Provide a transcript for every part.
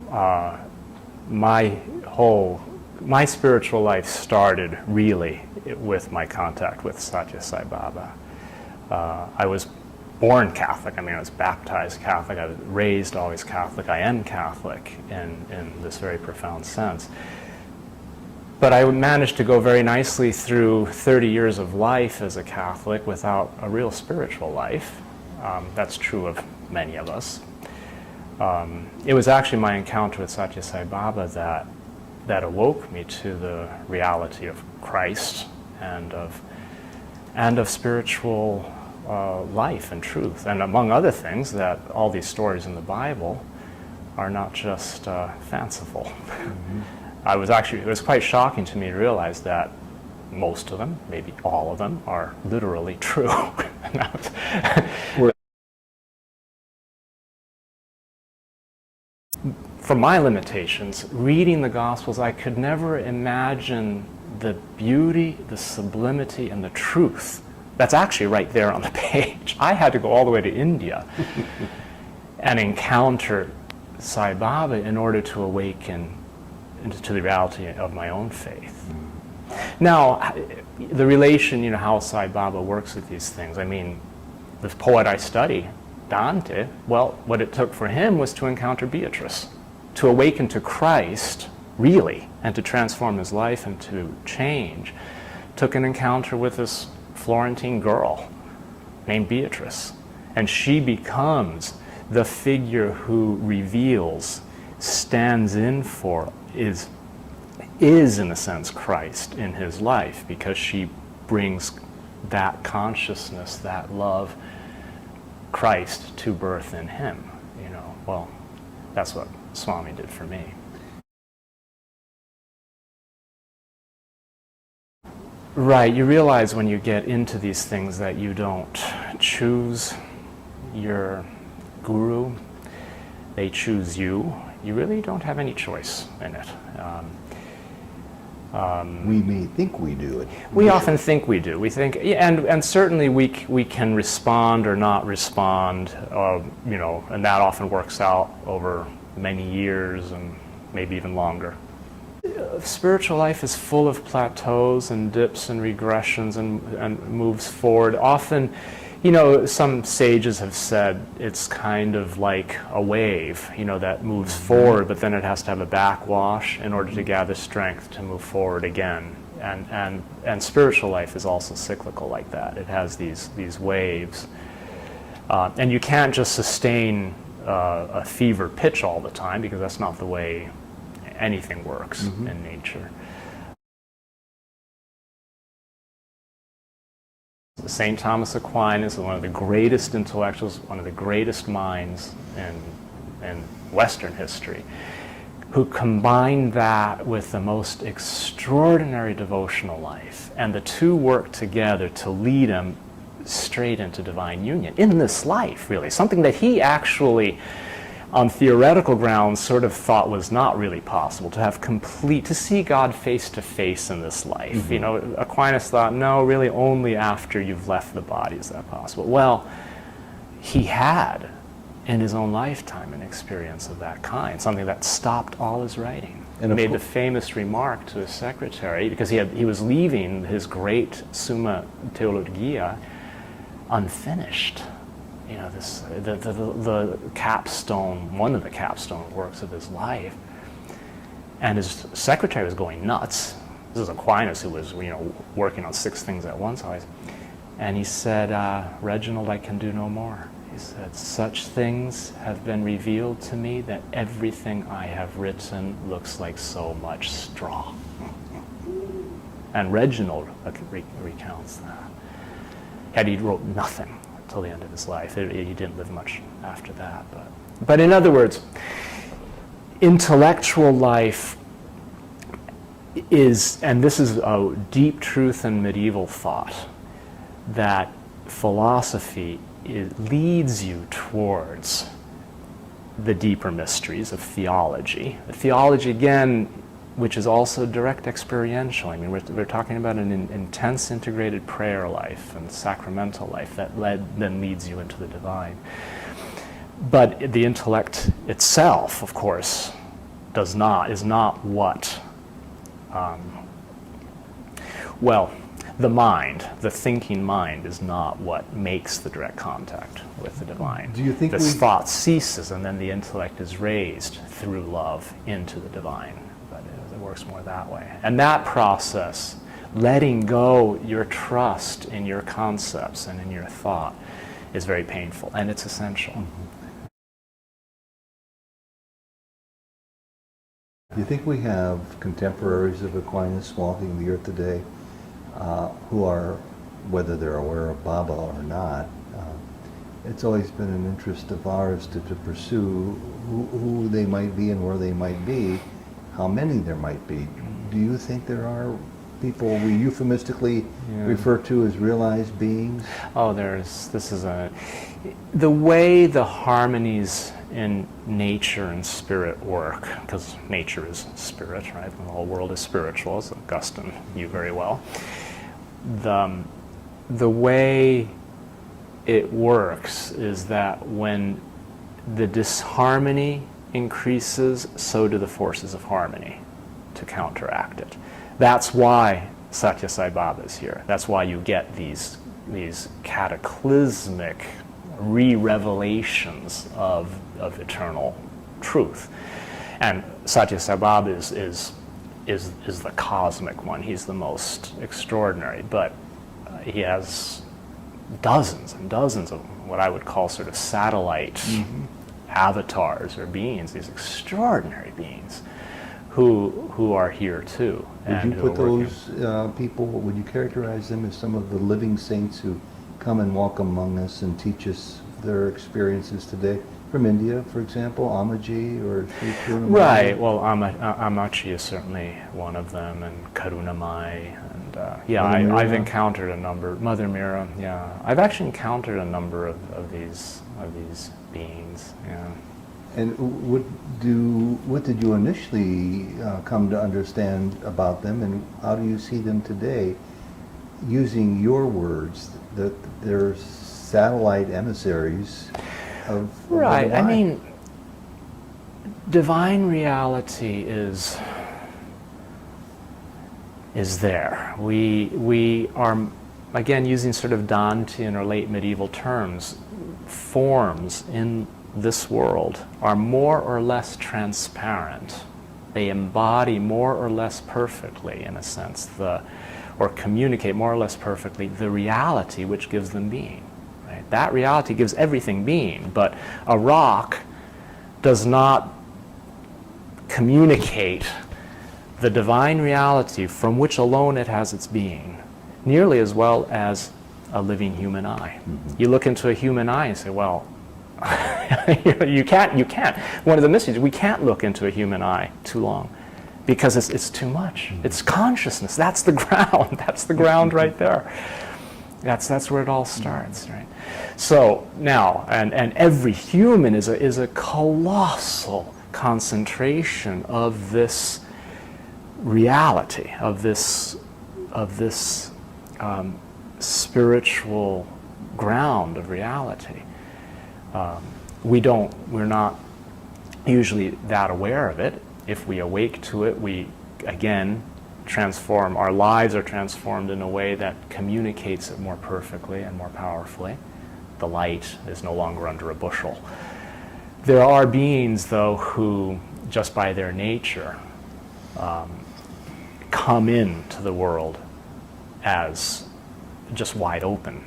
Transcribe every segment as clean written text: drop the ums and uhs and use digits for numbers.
My spiritual life started really with my contact with Sathya Sai Baba. I was born Catholic. I mean, I was baptized Catholic. I was raised always Catholic. I am Catholic in this very profound sense. But I managed to go very nicely through 30 years of life as a Catholic without a real spiritual life. That's true of many of us. It was actually my encounter with Sathya Sai Baba that awoke me to the reality of Christ and of spiritual life and truth, and among other things, that all these stories in the Bible are not just fanciful. Mm-hmm. It was quite shocking to me to realize that most of them, maybe all of them, are literally true. From my limitations, reading the Gospels, I could never imagine the beauty, the sublimity, and the truth that's actually right there on the page. I had to go all the way to India and encounter Sai Baba in order to awaken to the reality of my own faith. Now, the relation, how Sai Baba works with these things. I mean, the poet I study, Dante, well, what it took for him was to encounter Beatrice, to awaken to Christ, really, and to transform his life and to change. Took an encounter with this Florentine girl named Beatrice, and she becomes the figure who reveals, stands in for, is in a sense Christ in his life, because she brings that consciousness, that love, Christ to birth in him. Well, that's what Swami did for me. Right, you realize when you get into these things that you don't choose your guru, they choose you. You really don't have any choice in it. We may think we do it. We often think we do. We think, and certainly we can respond or not respond, and that often works out over many years and maybe even longer. Spiritual life is full of plateaus and dips and regressions and moves forward. Often, some sages have said it's kind of like a wave, that moves forward, but then it has to have a backwash in order to gather strength to move forward again. And spiritual life is also cyclical like that. It has these waves. And you can't just sustain a fever pitch all the time, because that's not the way anything works in nature. St. Thomas Aquinas is one of the greatest intellectuals, one of the greatest minds in Western history, who combined that with the most extraordinary devotional life, and the two work together to lead him straight into divine union in this life, really. Something that he actually, on theoretical grounds, sort of thought was not really possible, to see God face to face in this life. Aquinas thought, no, really only after you've left the body is that possible. Well, he had in his own lifetime an experience of that kind, something that stopped all his writing. And made the famous remark to his secretary, because he was leaving his great Summa Theologia unfinished. The capstone, one of the capstone works of his life. And his secretary was going nuts. This is Aquinas, who was, working on 6 things at once always. And he said, Reginald, I can do no more. He said, such things have been revealed to me that everything I have written looks like so much straw. And Reginald recounts that. And he wrote nothing till the end of his life. He didn't live much after that. But in other words, intellectual life is, and this is a deep truth in medieval thought, that philosophy leads you towards the deeper mysteries of theology. The theology, again, which is also direct experiential. I mean, we're talking about an intense integrated prayer life and sacramental life that then leads you into the divine. But the intellect itself, of course, is not what, well, the mind, the thinking mind, is not what makes the direct contact with the divine. Do you think this thought ceases and then the intellect is raised through love into the divine? But it works more that way. And that process, letting go your trust in your concepts and in your thought, is very painful, and it's essential. Do you think we have contemporaries of Aquinas walking the earth today who are, whether they're aware of Baba or not, it's always been an interest of ours to pursue who they might be and where they might be, how many there might be. Do you think there are people we euphemistically refer to as realized beings? Oh, the way the harmonies in nature and spirit work, because nature is spirit, right? The whole world is spiritual, as Augustine knew very well. The way it works is that when the disharmony increases, so do the forces of harmony to counteract it. That's why Sathya Sai Baba is here. That's why you get these cataclysmic re-revelations of eternal truth. And Sathya Sai Baba is the cosmic one. He's the most extraordinary, but he has dozens and dozens of what I would call sort of satellite avatars or beings, these extraordinary beings who are here too. Would you put those people, would you characterize them as some of the living saints who come and walk among us and teach us their experiences today? From India, for example, Amaji or Sri Karunamai? Right, well, Amachi is certainly one of them, and Karunamai, and I've encountered a number, Mother Mira, I've actually encountered a number of these beings, And what did you initially come to understand about them, and how do you see them today, using your words, that they're satellite emissaries of right, the divine? I mean, divine reality is there. We are, again, using sort of Dantean or late medieval terms, forms in this world are more or less transparent. They embody more or less perfectly, in a sense, or communicate more or less perfectly the reality which gives them being. Right? That reality gives everything being, but a rock does not communicate the divine reality from which alone it has its being, nearly as well as a living human eye. You look into a human eye and say, well, you can't. One of the mysteries, we can't look into a human eye too long because it's too much. It's consciousness. That's the ground. That's the ground right there. That's where it all starts, right? So now, and every human is a colossal concentration of this reality, of this spiritual ground of reality. We're not usually that aware of it. If we awake to it, we, again, transform. Our lives are transformed in a way that communicates it more perfectly and more powerfully. The light is no longer under a bushel. There are beings, though, who, just by their nature, come into the world as just wide open,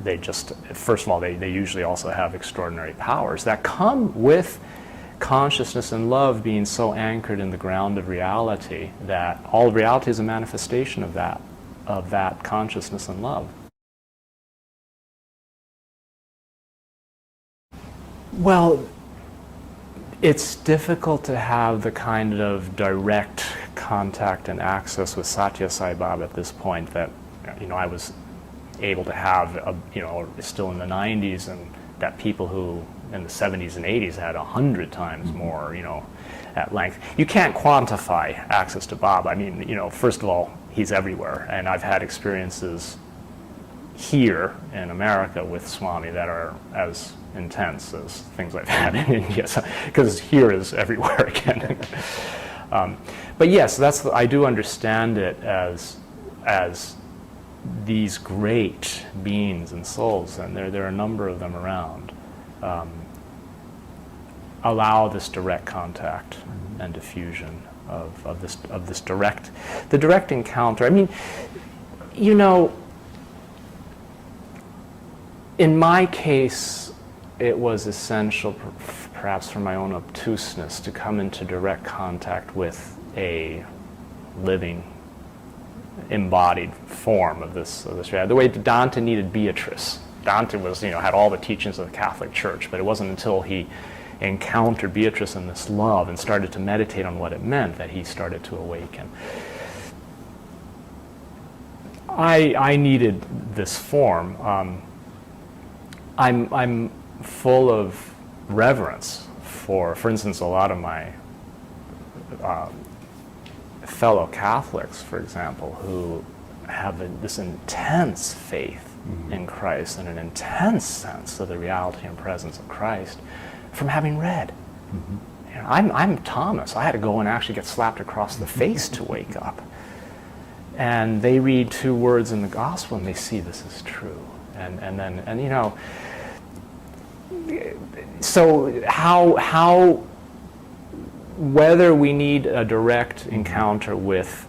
they just, first of all, they usually also have extraordinary powers that come with consciousness and love being so anchored in the ground of reality that all reality is a manifestation of that consciousness and love. Well, it's difficult to have the kind of direct contact and access with Sathya Sai Baba at this point that I was able to have, still in the 90s, and that people who in the 70s and 80s had 100 times more, at length. You can't quantify access to Baba. I mean, first of all, he's everywhere, and I've had experiences here in America with Swami that are as intense as things I've had in India, because here is everywhere again. But yes, I do understand it as these great beings and souls, and there are a number of them around, allow this direct contact and diffusion of this direct encounter. I mean, you know, in my case, it was essential, perhaps for my own obtuseness, to come into direct contact with a living, embodied form of this reality. The way Dante needed Beatrice. Dante was, had all the teachings of the Catholic Church, but it wasn't until he encountered Beatrice and this love and started to meditate on what it meant that he started to awaken. I needed this form. I'm full of reverence for instance, a lot of my fellow Catholics, for example, who have this intense faith in Christ and an intense sense of the reality and presence of Christ from having read. I'm Thomas. I had to go and actually get slapped across the face to wake up. And they read 2 words in the gospel and they see this is true. And so how whether we need a direct encounter with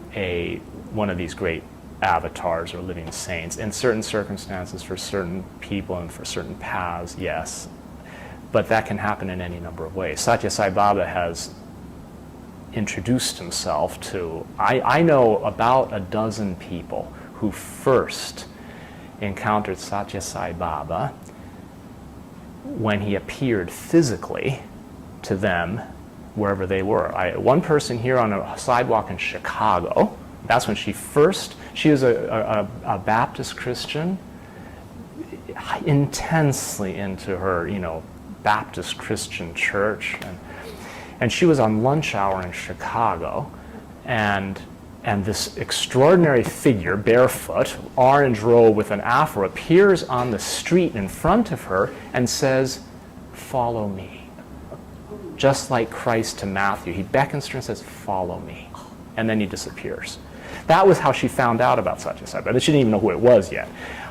one of these great avatars or living saints in certain circumstances for certain people and for certain paths, yes, but that can happen in any number of ways. Sathya Sai Baba has introduced himself to, I know about a dozen people who first encountered Sathya Sai Baba when he appeared physically to them wherever they were. One person here on a sidewalk in Chicago, that's when she was a Baptist Christian, intensely into her, Baptist Christian church, and she was on lunch hour in Chicago, and this extraordinary figure, barefoot, orange robe with an afro, appears on the street in front of her and says, "Follow me." Just like Christ to Matthew, he beckons to her and says, "Follow me," and then he disappears. That was how she found out about Sathya Sai Baba. She didn't even know who it was yet.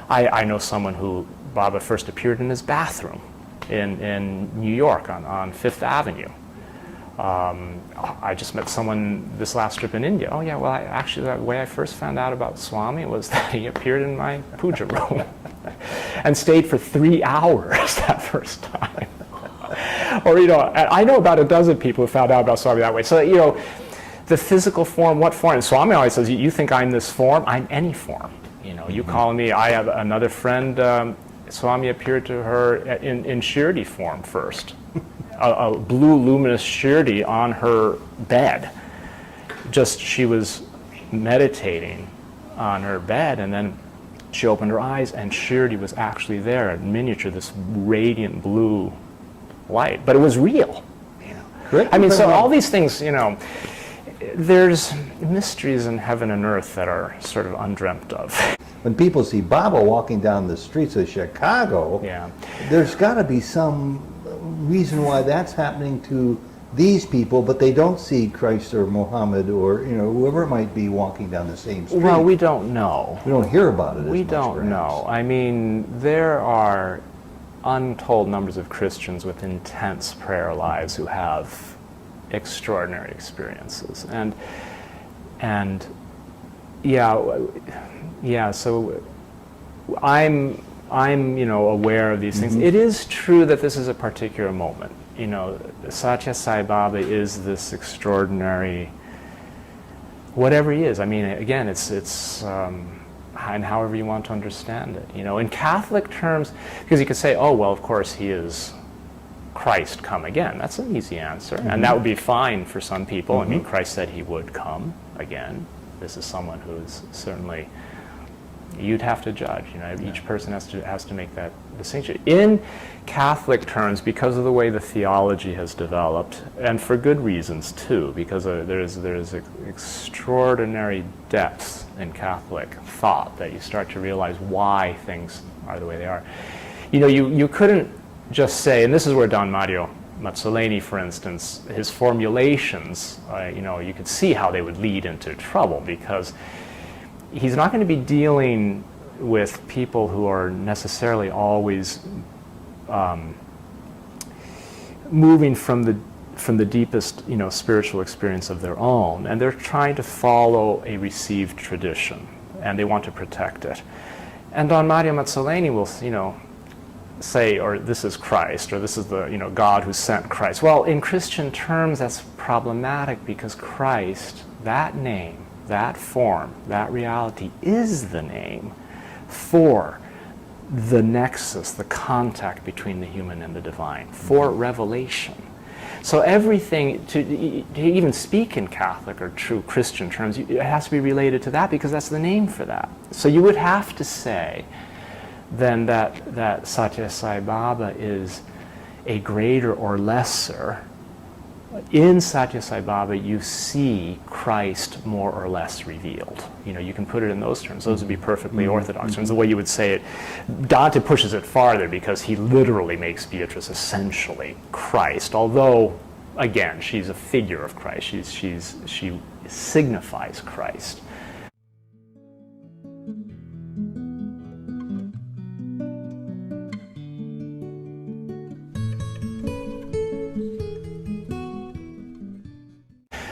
I know someone who Baba first appeared in his bathroom in New York on Fifth Avenue. I just met someone this last trip in India. Oh yeah, well actually the way I first found out about Swami was that he appeared in my puja room and stayed for 3 hours that first time. Or I know about a dozen people who found out about Swami that way. So the physical form, what form? And Swami always says, you think I'm this form? I'm any form. You call me. I have another friend. Swami appeared to her in Shirdi form first. A blue luminous Shirdi on her bed. She was meditating on her bed, and then she opened her eyes, and Shirdi was actually there, in miniature, this radiant blue light. But it was real. Correct. I mean, so all these things, there's mysteries in heaven and earth that are sort of undreamt of. When people see Baba walking down the streets of Chicago, there's got to be some reason why that's happening to these people, but they don't see Christ or Muhammad or whoever it might be walking down the same street. Well, we don't know. We don't hear about it. We don't know. I mean, there are untold numbers of Christians with intense prayer lives who have extraordinary experiences, and so I'm aware of these things. It is true that this is a particular moment. Sathya Sai Baba is this extraordinary, whatever he is. I mean, again, it's and however you want to understand it. In Catholic terms, because you could say, oh well, of course he is Christ come again. That's an easy answer, and that would be fine for some people. I mean, Christ said he would come again. This is someone who's certainly You'd have to judge. Each person has to make that distinction. In Catholic terms, because of the way the theology has developed, and for good reasons too, because there's extraordinary depth in Catholic thought that you start to realize why things are the way they are. You couldn't just say, and this is where Don Mario Mazzoleni, for instance, his formulations, you could see how they would lead into trouble, because he's not going to be dealing with people who are necessarily always moving from the deepest, spiritual experience of their own, and they're trying to follow a received tradition, and they want to protect it. And Don Mario Mazzoleni will, say, or this is Christ, or this is the, God who sent Christ. Well, in Christian terms, that's problematic, because Christ, that name, that form, that reality, is the name for the nexus, the contact between the human and the divine, for revelation. So everything, to even speak in Catholic or true Christian terms, it has to be related to that, because that's the name for that. So you would have to say then that Sathya Sai Baba is a greater or lesser. In Sathya Sai Baba, you see Christ more or less revealed. You can put it in those terms. Those would be perfectly orthodox terms. The way you would say it, Dante pushes it farther, because he literally makes Beatrice essentially Christ. Although, again, she's a figure of Christ. She signifies Christ.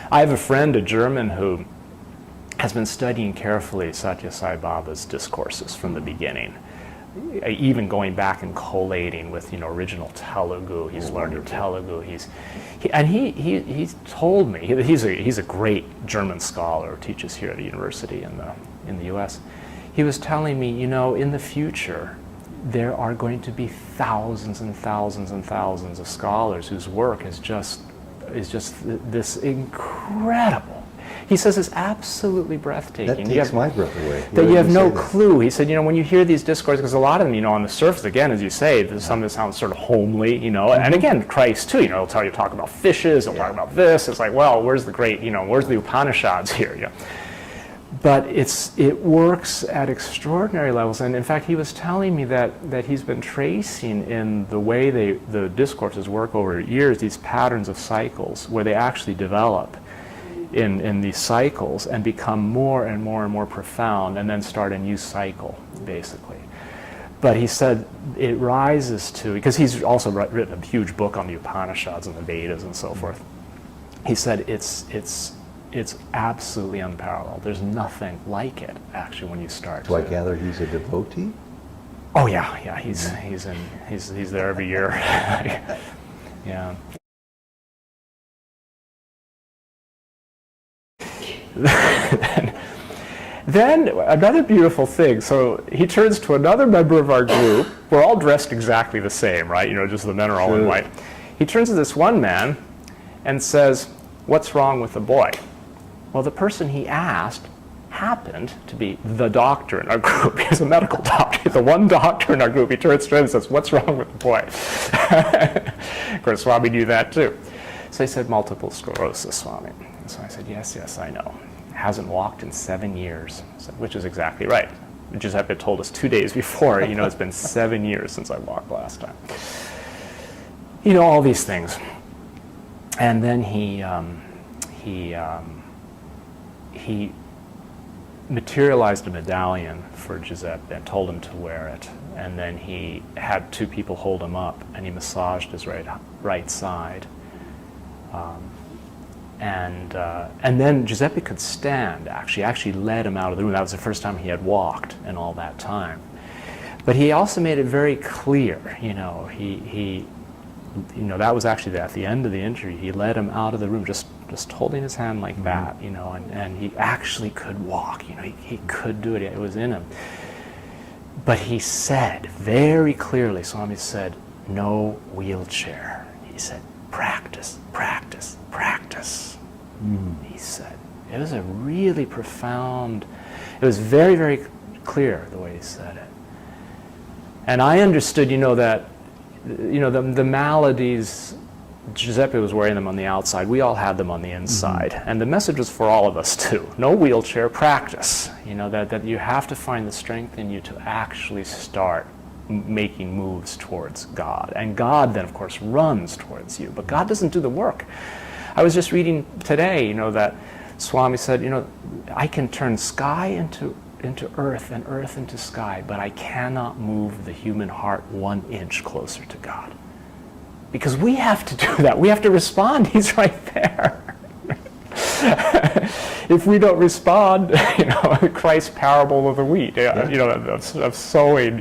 I have a friend, a German, who has been studying carefully Sathya Sai Baba's discourses from the beginning, even going back and collating with original Telugu. He's learned in Telugu. He told me, he's a great German scholar who teaches here at a university in the U.S. He was telling me, in the future there are going to be thousands and thousands and thousands of scholars whose work is just this incredible. He says it's absolutely breathtaking. That takes my breath away. That you have no clue. He said, when you hear these discourses, because a lot of them, on the surface, again, as you say, some of it sounds sort of homely, and again, Christ too, he'll talk about fishes, he'll talk about this. It's like, well, where's the great, where's the Upanishads here? But it works at extraordinary levels, and in fact, he was telling me that he's been tracing in the way the discourses work over years these patterns of cycles where they actually develop in these cycles and become more and more and more profound, and then start a new cycle, basically. But he said it rises to, because he's also written a huge book on the Upanishads and the Vedas and so forth. He said it's absolutely unparalleled. There's nothing like it, actually, when you start. Do I gather he's a devotee? Oh yeah. He's there every year. Yeah. Then another beautiful thing. So he turns to another member of our group. We're all dressed exactly the same, right? Just the men are all in white. He turns to this one man and says, "What's wrong with the boy?" Well, the person he asked happened to be the doctor in our group. He's a medical doctor. The one doctor in our group. He turns to him and says, "What's wrong with the boy?" Of course, Swami knew that too. So he said, "Multiple sclerosis, Swami." And so I said, yes, I know. Hasn't walked in 7 years, which is exactly right. Giuseppe told us 2 days before, it's been 7 years since I walked last time. All these things. And then he materialized a medallion for Giuseppe and told him to wear it. And then he had 2 people hold him up, and he massaged his right side. And then Giuseppe could stand, actually led him out of the room. That was the first time he had walked in all that time. But he also made it very clear, that was actually at the end of the interview. He led him out of the room, just holding his hand like that, and he actually could walk. He could do it. It was in him. But he said very clearly, Swami said, "No wheelchair." He said, "Practice, practice, practice." He said. It was a really profound, it was very, very clear the way he said it. And I understood, that, the maladies, Giuseppe was wearing them on the outside, we all had them on the inside. Mm-hmm. And the message was for all of us too. No wheelchair practice. That you have to find the strength in you to actually start making moves towards God. And God then, of course, runs towards you. But God doesn't do the work. I was just reading today, that Swami said, I can turn sky into earth and earth into sky, but I cannot move the human heart 1 inch closer to God. Because we have to do that. We have to respond. He's right there. If we don't respond, Christ's parable of the wheat, of sowing,